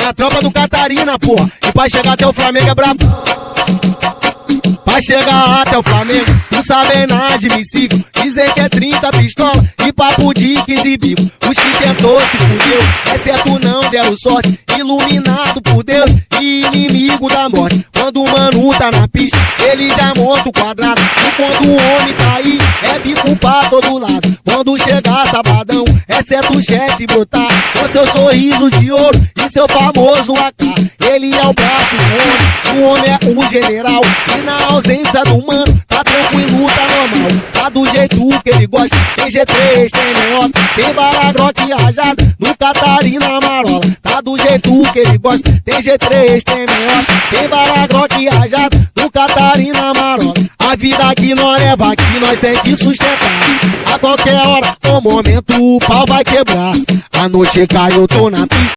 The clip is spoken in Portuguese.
a tropa do Catarina, porra. E pra chegar até o Flamengo é brabo. Pra chegar até o Flamengo, não sabem nada de admissível. Dizem que é 30 pistola e papo de 15 vivo. Os que tentou se fudeu, exceto não deram sorte. Iluminado por Deus e inimigo da morte. Quando o mano tá na pista, ele já monta o quadrado. E quando o homem tá aí, é bico pra todo lado. Quando chegar sabadão, exceto o chefe brotar com seu sorriso de ouro e seu famoso AK. Ele é o braço do homem é o general. E na ausência do mano, tá tranquilo, tá normal. Tá do jeito que ele gosta, tem G3, tem Meota, tem balagrote e rajada, no Catarina Marola. Tá do jeito que ele gosta, tem G3, tem Meota, tem balagrote e rajada, no Catarina Marola. A vida que nós leva aqui, nós tem que sustentar. A qualquer hora, ou momento, o pau vai quebrar. A noite cai, eu tô na pista.